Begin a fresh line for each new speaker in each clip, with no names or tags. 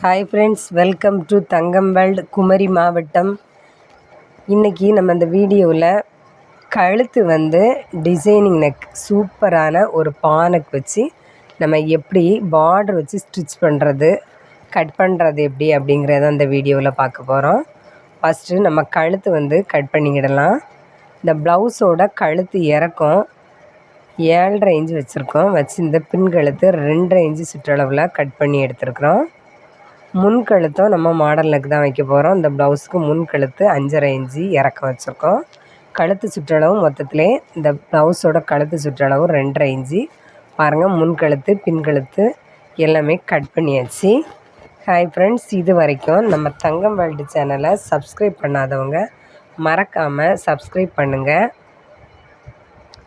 Hi friends, welcome to Thangam world, Kumari மாவட்டம். இன்றைக்கி நம்ம இந்த வீடியோவில் கழுத்து டிசைனிங் நெக் சூப்பரான ஒரு பானக் வச்சு நம்ம எப்படி பார்டர் வச்சு ஸ்டிச் பண்ணுறது, கட் பண்ணுறது எப்படி அப்படிங்கிறத அந்த வீடியோவில் பார்க்க போகிறோம். ஃபஸ்ட்டு நம்ம கழுத்து கட் பண்ணிக்கிடலாம். இந்த ப்ளவுஸோட கழுத்து இறக்கம் 7.5 இன்ச்சு வச்சுருக்கோம். வச்சு இந்த பின் கழுத்து 2.5 இன்ச்சு சுற்றளவில் கட் பண்ணி எடுத்துருக்குறோம். முன்கழுத்தும் நம்ம மாடல் நெக் தான் வைக்க போகிறோம். இந்த ப்ளவுஸுக்கு முன்கழுத்து 5.5 இன்ச்சு இறக்கம் வச்சுருக்கோம். கழுத்து சுற்றளவு மொத்தத்திலே இந்த ப்ளவுஸோட கழுத்து சுற்றளவு 2.5 இன்ச்சு. பாருங்கள், முன்கழுத்து பின்கழுத்து எல்லாமே கட் பண்ணியாச்சு. ஹாய் ஃப்ரெண்ட்ஸ், இது வரைக்கும் நம்ம தங்கம் வேர்ல்டு சேனலை சப்ஸ்கிரைப் பண்ணாதவங்க மறக்காமல் சப்ஸ்கிரைப் பண்ணுங்கள்.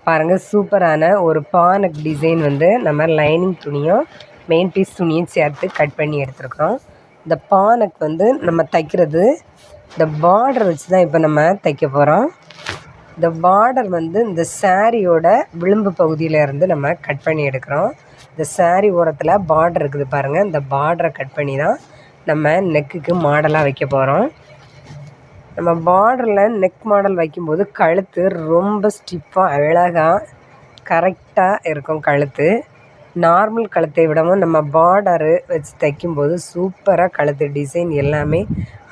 பாருங்கள், சூப்பரான ஒரு பானக் டிசைன் நம்ம லைனிங் துணியும் மெயின் பீஸ் துணியும் சேர்த்து கட் பண்ணி எடுத்துருக்குறோம். இந்த பானக் நம்ம தைக்கிறது இந்த பார்டர் வச்சு தான் இப்போ நம்ம தைக்க போகிறோம். இந்த பார்டர் இந்த சாரியோட விளிம்பு பகுதியிலேருந்து நம்ம கட் பண்ணி எடுக்கிறோம். இந்த சாரி ஓரத்தில் பார்டர் இருக்குது பாருங்கள். இந்த பார்டரை கட் பண்ணி தான் நம்ம நெக்குக்கு மாடலாக வைக்க போகிறோம். நம்ம பார்டரில் நெக் மாடல் வைக்கும்போது கழுத்து ரொம்ப ஸ்டிஃபாக அழகாக கரெக்டாக இருக்கும். கழுத்து நார்மல் கழுத்தை விடவும் நம்ம பார்டரு வச்சு தைக்கும்போது சூப்பராக கழுத்து டிசைன் எல்லாமே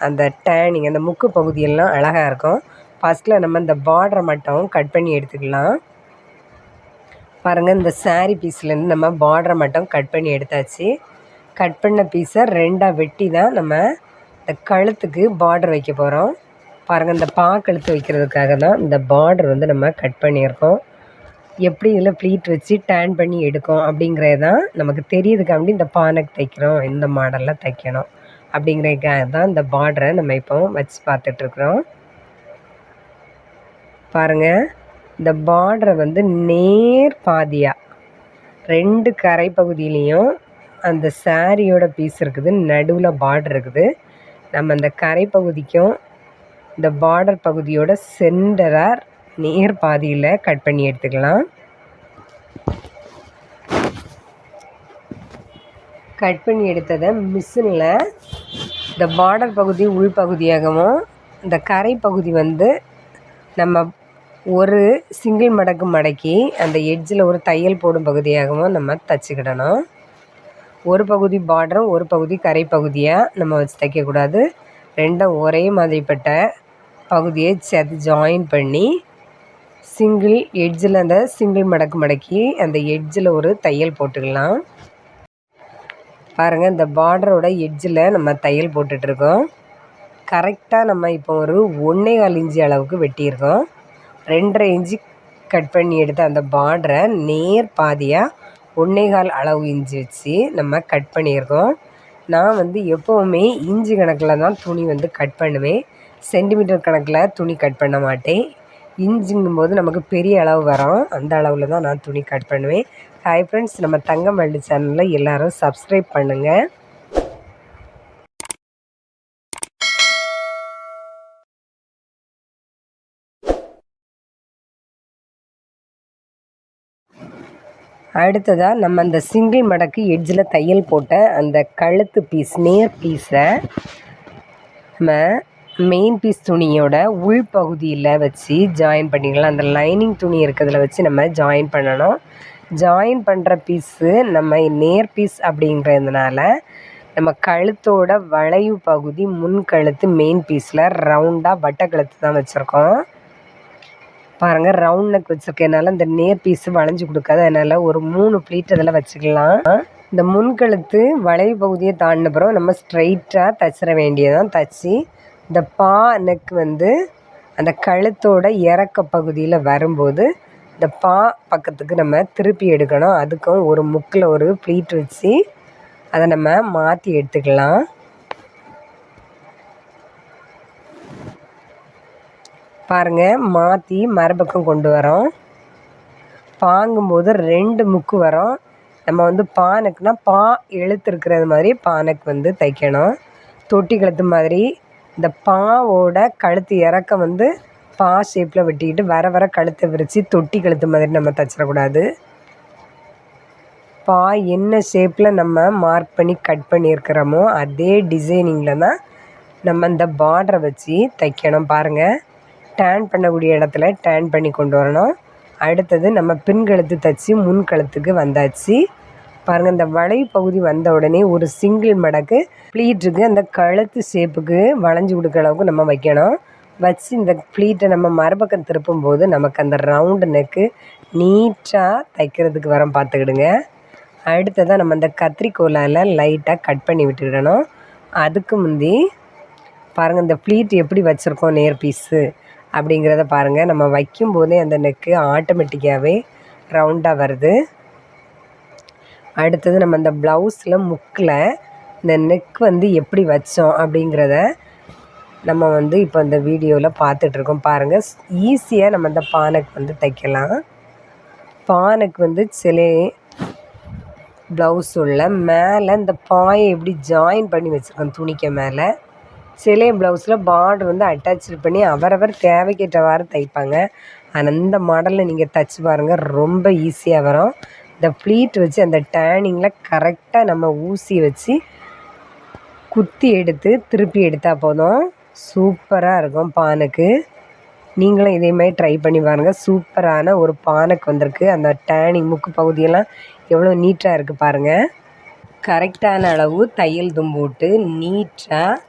அந்த டேனிங் அந்த முக்கு பகுதியெல்லாம் அழகாக இருக்கும். ஃபஸ்ட்டில் நம்ம இந்த பார்டரை மட்டும் கட் பண்ணி எடுத்துக்கலாம். பாருங்கள், இந்த சாரீ பீஸ்லேருந்து நம்ம பார்டரை மட்டும் கட் பண்ணி எடுத்தாச்சு. கட் பண்ண பீஸை 2ஆக வெட்டி தான் நம்ம இந்த கழுத்துக்கு பார்டர் வைக்க போகிறோம். பாருங்கள், இந்த கழுத்து வைக்கிறதுக்காக தான் இந்த பார்டர் நம்ம கட் பண்ணியிருக்கோம். எப்படி இதில் ப்ளீட் வச்சு டேன் பண்ணி எடுக்கும் அப்படிங்கிறது தான் நமக்கு தெரியுதுக்காண்டி இந்த பானக் தைக்கிறோம், இந்த மாடலில் தைக்கணும் அப்படிங்கிறதுக்காக தான் இந்த பார்டரை நம்ம இப்போ வச்சு பார்த்துட்ருக்குறோம். பாருங்கள், இந்த பார்டரை நேர் பாதியாக 2 கரை பகுதியிலையும் அந்த சாரியோட பீஸ் இருக்குது, நடுவில் பார்டர் இருக்குது. நம்ம அந்த கரை பகுதிக்கும் இந்த பார்டர் பகுதியோட சென்டராக நேர் பாதியில் கட் பண்ணி எடுத்துக்கலாம். கட் பண்ணி எடுத்ததை மிஷினில் இந்த பார்டர் பகுதி உள்பகுதியாகவும் இந்த கரை பகுதி நம்ம ஒரு சிங்கிள் மடக்கு மடக்கி அந்த எட்ஜில் ஒரு தையல் போடும் பகுதியாகவும் நம்ம தைச்சிக்கிடணும். ஒரு பகுதி பார்டரும் ஒரு பகுதி கரை பகுதியாக நம்ம வச்சு தைக்கக்கூடாது. ரெண்டும் ஒரே மாதிரிப்பட்ட பகுதியை சேர்த்து ஜாயின் பண்ணி சிங்கிள் எட்ஜில் அந்த சிங்கிள் மடக்கு மடக்கி அந்த எட்ஜில் ஒரு தையல் போட்டுக்கலாம். பாருங்கள், இந்த பார்டரோட எட்ஜில் நம்ம தையல் போட்டுட்ருக்கோம். கரெக்டாக நம்ம இப்போ ஒரு 1.25 இன்ச்சு அளவுக்கு வெட்டியிருக்கோம். 2.5 இன்ச்சு கட் பண்ணி எடுத்து அந்த பார்டரை நேர் பாதியாக 1.25 அளவு இன்ச்சு வச்சு நம்ம கட் பண்ணியிருக்கோம். நான் எப்போவுமே இன்ச்சு கணக்கில் தான் துணி கட் பண்ணுவேன். சென்டிமீட்டர் கணக்கில் துணி கட் பண்ண மாட்டேன். இன்ச்சுங்கும்போது நமக்கு பெரிய அளவு வரும், அந்த அளவில் தான் நான் துணி கட் பண்ணுவேன். ஹாய் ஃப்ரெண்ட்ஸ், நம்ம தங்கம் வேர்ல்டு சேனலில் எல்லோரும் சப்ஸ்கிரைப் பண்ணுங்கள். அடுத்ததாக நம்ம அந்த சிங்கிள் மடக்கு எட்ஜில் தையல் போட்ட அந்த கழுத்து பீஸ் நேர் பீஸை நம்ம மெயின் பீஸ் துணியோட உள்பகுதியில் வச்சு ஜாயின் பண்ணிக்கலாம். அந்த லைனிங் துணி இருக்கிறதுல வச்சு நம்ம ஜாயின் பண்ணணும். ஜாயின் பண்ணுற பீஸு நம்ம நேர் பீஸ் அப்படிங்கிறதுனால நம்ம கழுத்தோட வளைவு பகுதி முன்கழுத்து மெயின் பீஸில் ரவுண்டாக வட்டை கழுத்து தான் வச்சுருக்கோம். பாருங்கள், ரவுண்ட் நெக் வச்சுருக்கனால இந்த நேர் பீஸு வளைஞ்சு கொடுக்காது. அதனால் ஒரு 3 ப்ளீட் அதில் வச்சுக்கலாம். இந்த முன்கழுத்து வளைவு பகுதியை தாண்டின பிறகு நம்ம ஸ்ட்ரைட்டாக தைச்சிட வேண்டியதான். தைச்சி இந்த நெக் அந்த கழுத்தோட இறக்க பகுதியில் வரும்போது இந்த பக்கத்துக்கு நம்ம திருப்பி எடுக்கணும். அதுக்கும் ஒரு முக்கில் ஒரு ப்ளீட் வச்சு அதை நம்ம மாற்றி எடுத்துக்கலாம். பாருங்கள், மாற்றி மறுபக்கம் கொண்டு வரோம். பாங்கும்போது 2 முக்கு வரும். நம்ம பானக்குனா எழுத்து இருக்கிறது மாதிரி பானக் தைக்கணும். தொட்டி கழுத்து மாதிரி இந்த பாவோட கழுத்து இறக்கம் ஷேப்பில் வெட்டிக்கிட்டு வர கழுத்தை விரித்து தொட்டி கழுத்து மாதிரி நம்ம தைச்சிடக்கூடாது. என்ன ஷேப்பில் நம்ம மார்க் பண்ணி கட் பண்ணியிருக்கிறோமோ அதே டிசைனிங்கில் தான் நம்ம இந்த பார்டரை வச்சு தைக்கணும். பாருங்கள், டேன் பண்ணக்கூடிய இடத்துல டேன் பண்ணி கொண்டு வரணும். அடுத்தது நம்ம பின் கழுத்து தைச்சி முன் கழுத்துக்கு வந்தாச்சு. பாருங்கள், இந்த வளைவு பகுதி வந்த உடனே ஒரு சிங்கிள் மடக்கு ப்ளீட்டுக்கு அந்த கழுத்து ஷேப்புக்கு வளைஞ்சி கொடுக்குற அளவுக்கு நம்ம வைக்கணும். வச்சு இந்த ப்ளீட்டை நம்ம மறுபக்கம் திருப்பும்போது நமக்கு அந்த ரவுண்டு நெக்கு நீட்டாக தைக்கிறதுக்கு வர பார்த்துக்கிடுங்க. அடுத்ததாக நம்ம அந்த கத்திரிக்கோலால் லைட்டாக கட் பண்ணி விட்டுக்கிடணும். அதுக்கு முந்தி பாருங்கள், இந்த ப்ளீட் எப்படி வச்சுருக்கோம் நேர் பீஸு அப்படிங்கிறத பாருங்கள். நம்ம வைக்கும்போதே அந்த நெக்கு ஆட்டோமேட்டிக்காகவே ரவுண்டாக வருது. அடுத்தது நம்ம இந்த ப்ளவுஸில் முக்கில் இந்த நெக் எப்படி வச்சோம் அப்படிங்கிறத நம்ம இப்போ இந்த வீடியோவில் பார்த்துட்ருக்கோம். பாருங்கள், ஈஸியாக நம்ம இந்த பானைக்கு தைக்கலாம். பானைக்கு சில ப்ளவுஸ் உள்ள மேலே இந்த பாயை எப்படி ஜாயின் பண்ணி வச்சுருக்கோம் துணிக்க மேலே. சில ப்ளவுஸில் பார்டர் அட்டாச்சு பண்ணி அவரவர் தேவைக்கேற்றவாறு தைப்பாங்க. ஆனால் இந்த மாடலில் நீங்கள் தைச்சி பாருங்கள், ரொம்ப ஈஸியாக வரும். இந்த ப்ளீட் வச்சு அந்த டேனிங்கில் கரெக்டாக நம்ம ஊசி வச்சு குத்தி எடுத்து திருப்பி எடுத்தால் போதும், சூப்பராக இருக்கும் பானைக்கு. நீங்களும் இதே மாதிரி ட்ரை பண்ணி பாருங்கள். சூப்பரான ஒரு பானைக்கு வந்திருக்கு. அந்த டேனிங் முக்கு பகுதியெல்லாம் எவ்வளோ நீட்டாக இருக்குது பாருங்கள். கரெக்டான அளவு தையல் தும்பு விட்டு நீட்டாக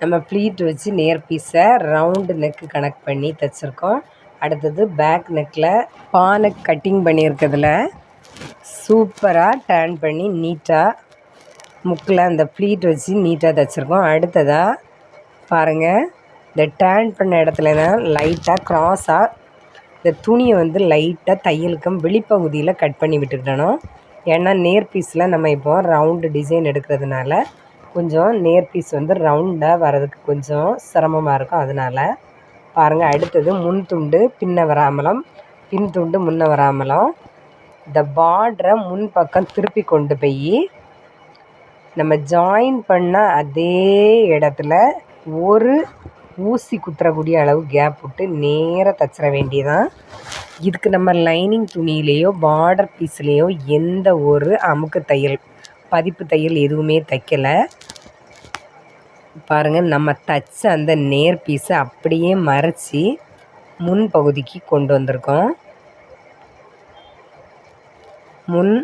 நம்ம ப்ளீட் வச்சு நேர் பீஸை ரவுண்டு நெக்கு கனெக்ட் பண்ணி தைச்சிருக்கோம். அடுத்தது பேக் நெக்கில் பானை கட்டிங் பண்ணியிருக்கிறதுல சூப்பராக டேர்ன் பண்ணி நீட்டாக முக்கில் அந்த ப்ளீட் வச்சு நீட்டாக தைச்சிருக்கோம். அடுத்ததாக பாருங்கள், இந்த டேர்ன் பண்ண இடத்துல தான் லைட்டாக க்ராஸாக இந்த துணியை லைட்டாக தையலுக்கும் வெளிப்பகுதியில் கட் பண்ணி விட்டுக்கிட்டணும். ஏன்னா நேர் பீஸில் நம்ம இப்போ ரவுண்டு டிசைன் எடுக்கிறதுனால கொஞ்சம் நேர் பீஸ் ரவுண்டாக வர்றதுக்கு கொஞ்சம் சிரமமாக இருக்கும். அதனால் பாருங்கள், அடுத்தது முன் துண்டு பின்ன வராமலும் பின் துண்டு முன்ன வராமலும் இந்த பார்டரை முன் பக்கம் திருப்பி கொண்டு போய் நம்ம ஜாயின் பண்ண அதே இடத்துல ஒரு ஊசி குத்துறக்கூடிய அளவு கேப் விட்டு நேராக தைச்சிட வேண்டியதான். இதுக்கு நம்ம லைனிங் துணியிலையோ பார்டர் பீஸ்லேயோ எந்த ஒரு அமுக்கு தையல் பதிப்பு தையல் எதுவுமே தைக்கலை. பாருங்கள், நம்ம தைச்ச அந்த நேர் பீஸை அப்படியே மறைச்சி முன் பகுதிக்கு கொண்டு வந்திருக்கோம். முன்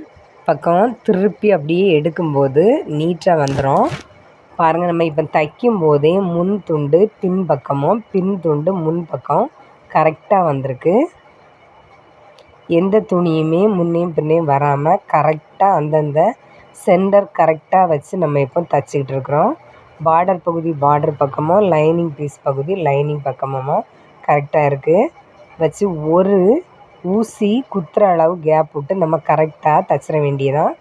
பக்கம் திருப்பி அப்படியே எடுக்கும்போது நீட்டாக வந்துடும். பாருங்கள், நம்ம இப்போ தைக்கும் போதே முன் துண்டு பின் பக்கமும் பின் துண்டு முன் பக்கம் கரெக்டாக வந்திருக்கு. எந்த துணியுமே முன்னையும் பின்னையும் வராமல் கரெக்டாக அந்தந்த சென்டர் கரெக்டாக வச்சு நம்ம இப்போ தைச்சிக்கிட்டு இருக்கிறோம். பார்டர் பகுதி பார்டர் பக்கமும் லைனிங் பீஸ் பகுதி லைனிங் பக்கமும் கரெக்டாக இருக்குது. வச்சு ஒரு ஊசி குத்துற அளவு கேப் விட்டு நம்ம கரெக்டாக தைச்சிட வேண்டியதான்.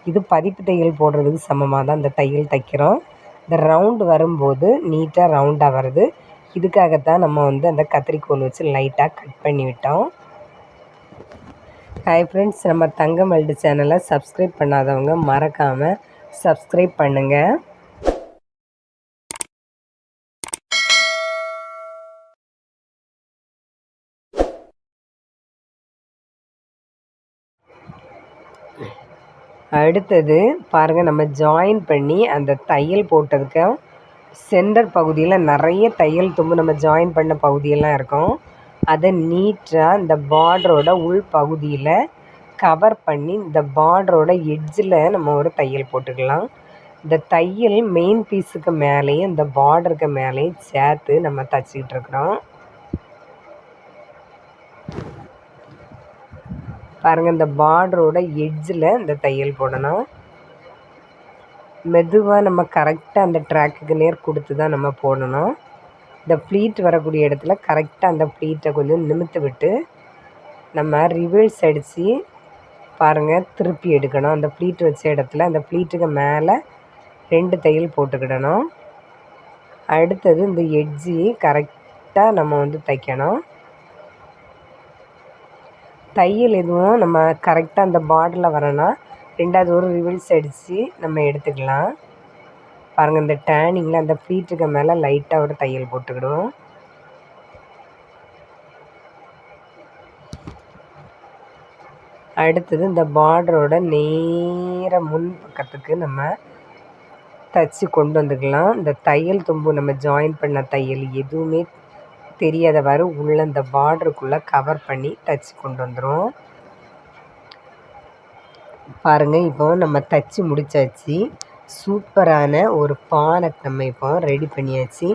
இது பதிப்பு தையல் போடுறதுக்கு சமமாக தான் இந்த தையல் தைக்கிறோம். இந்த ரவுண்டு வரும்போது நீட்டாக ரவுண்டாக வருது. இதுக்காகத்தான் நம்ம அந்த கத்திரிக்கோல் வச்சு லைட்டாக கட் பண்ணி விட்டோம். ஹாய் ஃப்ரெண்ட்ஸ், நம்ம தங்கம் வேர்ல்டு சேனலை சப்ஸ்கிரைப் பண்ணாதவங்க மறக்காமல் சப்ஸ்கிரைப் பண்ணுங்கள். அடுத்தது பாருங்கள், நம்ம ஜாயின் பண்ணி அந்த தையல் போட்டதுக்கு சென்டர் பகுதியில் நிறைய தையல் தும்பு நம்ம ஜாயின் பண்ண பகுதியெல்லாம் இருக்கும். அதை நீட்டாக இந்த பார்டரோட உள் பகுதியில் கவர் பண்ணி இந்த பார்டரோட எட்ஜில் நம்ம ஒரு தையல் போட்டுக்கலாம். இந்த தையல் மெயின் பீஸுக்கு மேலேயும் இந்த பார்டருக்கு மேலேயும் சேர்த்து நம்ம தைச்சிக்கிட்டு இருக்கிறோம். பாருங்கள், இந்த பார்டரோட எட்ஜில் இந்த தையல் போடணும். மெதுவாக நம்ம கரெக்டாக அந்த ட்ராக்குக்கு நேர் கொடுத்து தான் நம்ம போடணும். இந்த ப்ளீட் வரக்கூடிய இடத்துல கரெக்டாக அந்த ப்ளீட்டை கொஞ்சம் நிமித்து விட்டு நம்ம ரிவர்ஸ் அடித்து பாருங்கள் திருப்பி எடுக்கணும். அந்த ப்ளீட் வச்ச இடத்துல அந்த ப்ளீட்டுக்கு மேலே 2 தையல் போட்டுக்கிடணும். அடுத்தது இந்த எட்ஜி கரெக்டாக நம்ம தைக்கணும். தையல் எதுவும் நம்ம கரெக்டாக அந்த பார்டரில் வரணும். 2வது ஒரு ரிவர்ஸ் அடித்து நம்ம எடுத்துக்கலாம். பாருங்கள், இந்த டேனிங்கில் அந்த ப்ளீட்டுக்கு மேலே லைட்டாக ஒரு தையல் போட்டுக்கிடுவோம். அடுத்தது இந்த பார்டரோட நேர முன் பக்கத்துக்கு நம்ம தச்சு கொண்டு வந்துக்கலாம். இந்த தையல் தும்பு நம்ம ஜாயின் பண்ண தையல் எதுவுமே தெரியாதவாறு உள்ள இந்த பார்டருக்குள்ளே கவர் பண்ணி தச்சு கொண்டு வந்துடும். பாருங்கள், இப்போ நம்ம தச்சு முடித்தாச்சு. சூப்பரான ஒரு பானக் நம்ம இப்போ ரெடி பண்ணியாச்சு.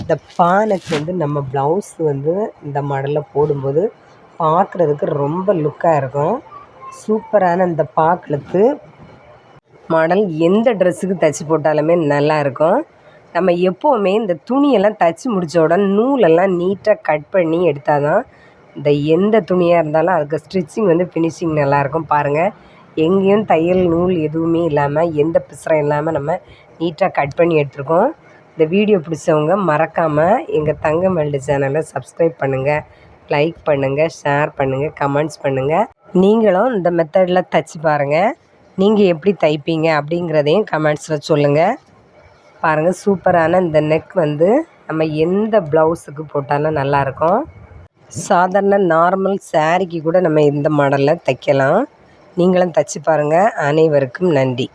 இந்த பானக் வந்து நம்ம ப்ளவுஸ் வந்து இந்த மாடலில் போடும்போது பார்க்குறதுக்கு ரொம்ப லுக்காக இருக்கும். சூப்பரான இந்த பாக்களுக்கு மாடல் எந்த ட்ரெஸ்ஸுக்கு தைச்சி போட்டாலுமே நல்லாயிருக்கும். நம்ம எப்போவுமே இந்த துணியெல்லாம் தைச்சி முடித்த உடனே நூலெல்லாம் நீட்டாக கட் பண்ணி எடுத்தால் தான் இந்த எந்த துணியாக இருந்தாலும் அதுக்கு ஸ்டிச்சிங் வந்து ஃபினிஷிங் நல்லாயிருக்கும். பாருங்கள், எங்கேயும் தையல் நூல் எதுவுமே இல்லாமல் எந்த பிசுறம் இல்லாமல் நம்ம நீட்டாக கட் பண்ணி எடுத்துருக்கோம். இந்த வீடியோ பிடிச்சவங்க மறக்காமல் எங்கள் தங்கம் வேர்ல்டு சேனலை சப்ஸ்கிரைப் பண்ணுங்கள், லைக் பண்ணுங்கள், ஷேர் பண்ணுங்கள், கமெண்ட்ஸ் பண்ணுங்கள். நீங்களும் இந்த மெத்தடில் தைச்சி பாருங்கள். நீங்கள் எப்படி தைப்பீங்க அப்படிங்கிறதையும் கமெண்ட்ஸில் சொல்லுங்கள். பாருங்கள், சூப்பரான இந்த நெக் வந்து நம்ம எந்த ப்ளவுஸுக்கு போட்டாலும் நல்லாயிருக்கும். சாதாரண நார்மல் சாரீக்கு கூட நம்ம இந்த மாடலில் தைக்கலாம். நீங்களும் தைச்சி பாருங்கள். அனைவருக்கும் நன்றி.